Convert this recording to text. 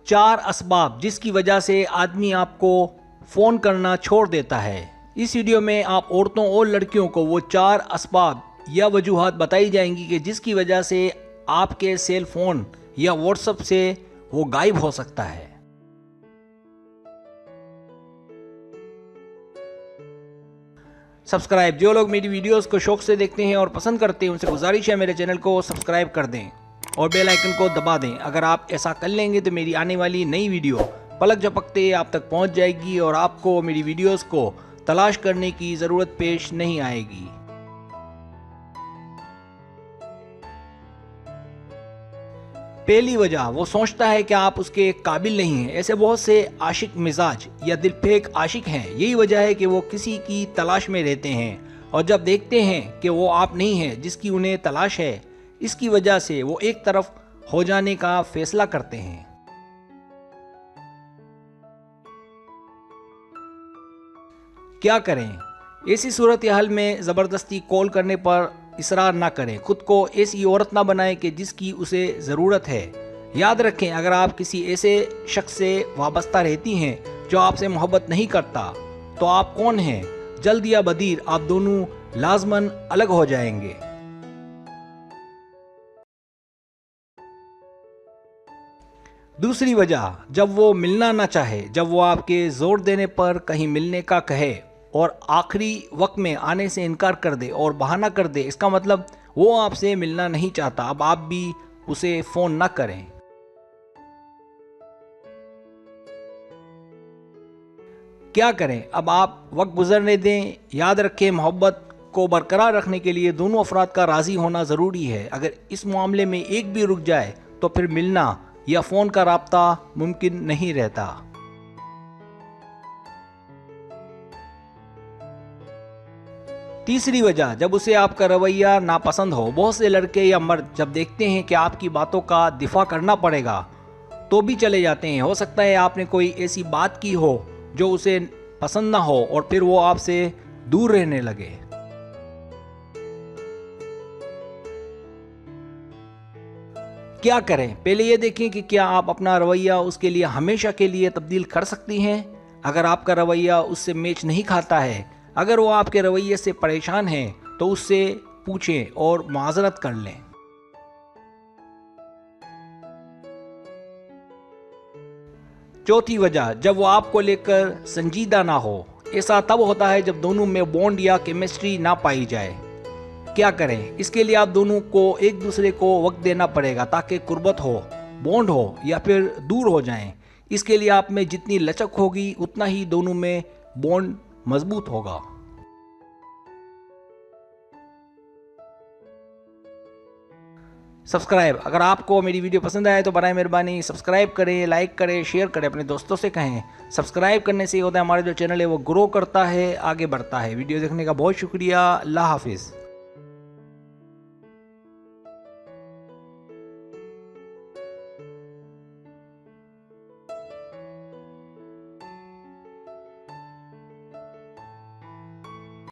4 असबाब जिसकी वजह से आदमी आपको फ़ोन करना छोड़ देता है। इस वीडियो में आप औरतों और लड़कियों को वो 4 असबाब या वजूहात बताई जाएंगी कि जिसकी वजह से आपके सेल फ़ोन या व्हाट्सएप से वो गायब हो सकता है। सब्सक्राइब, जो लोग मेरी वीडियोस को शौक से देखते हैं और पसंद करते हैं उनसे गुजारिश है मेरे चैनल को सब्सक्राइब कर दें और बेल आइकन को दबा दें। अगर आप ऐसा कर लेंगे तो मेरी आने वाली नई वीडियो पलक झपकते आप तक पहुंच जाएगी और आपको मेरी वीडियोस को तलाश करने की ज़रूरत पेश नहीं आएगी। पहली वजह, वो सोचता है कि आप उसके काबिल नहीं हैं। ऐसे बहुत से आशिक मिजाज या दिलफेक आशिक हैं। यही वजह है कि वो किसी की तलाश में रहते हैं और जब देखते हैं कि वो आप नहीं हैं जिसकी उन्हें तलाश है, इसकी वजह से वो एक तरफ हो जाने का फैसला करते हैं। क्या करें? ऐसी सूरत हाल में ज़बरदस्ती कॉल करने पर इसरार ना करें। खुद को ऐसी औरत ना बनाएं कि जिसकी उसे ज़रूरत है। याद रखें, अगर आप किसी ऐसे शख्स से वाबस्ता रहती हैं जो आपसे मोहब्बत नहीं करता, तो आप कौन हैं? जल्द या बदीर आप दोनों लाजमन अलग हो जाएंगे। दूसरी वजह, जब वो मिलना ना चाहे, जब वो आपके जोर देने पर कहीं मिलने का कहे और आखिरी वक्त में आने से इनकार कर दे और बहाना कर दे, इसका मतलब वो आपसे मिलना नहीं चाहता। अब आप भी उसे फ़ोन ना करें। क्या करें? अब आप वक्त गुजरने दें। याद रखें, मोहब्बत को बरकरार रखने के लिए दोनों अफराद का राज़ी होना ज़रूरी है। अगर इस मामले में एक भी रुक जाए तो फिर मिलना या फ़ोन का राब्ता मुमकिन नहीं रहता। तीसरी वजह, जब उसे आपका रवैया नापसंद हो। बहुत से लड़के या मर्द जब देखते हैं कि आपकी बातों का दिफा करना पड़ेगा तो भी चले जाते हैं। हो सकता है आपने कोई ऐसी बात की हो जो उसे पसंद ना हो और फिर वो आपसे दूर रहने लगे। क्या करें? पहले ये देखें कि क्या आप अपना रवैया उसके लिए हमेशा के लिए तब्दील कर सकती हैं। अगर आपका रवैया उससे मैच नहीं खाता है, अगर वो आपके रवैये से परेशान है, तो उससे पूछें और माजरत कर लें। चौथी वजह, जब वो आपको लेकर संजीदा ना हो। ऐसा तब होता है जब दोनों में बॉन्ड या केमिस्ट्री ना पाई जाए। क्या करें? इसके लिए आप दोनों को एक दूसरे को वक्त देना पड़ेगा ताकि कुर्बत हो, बॉन्ड हो या फिर दूर हो जाएं। इसके लिए आप में जितनी लचक होगी उतना ही दोनों में बॉन्ड मजबूत होगा। सब्सक्राइब, अगर आपको मेरी वीडियो पसंद आए तो बनाए मेहरबानी सब्सक्राइब करें, लाइक करें, शेयर करें, अपने दोस्तों से कहें। सब्सक्राइब करने से ये होता है हमारा जो चैनल है वो ग्रो करता है, आगे बढ़ता है। वीडियो देखने का बहुत शुक्रिया। अल्लाह हाफिज़।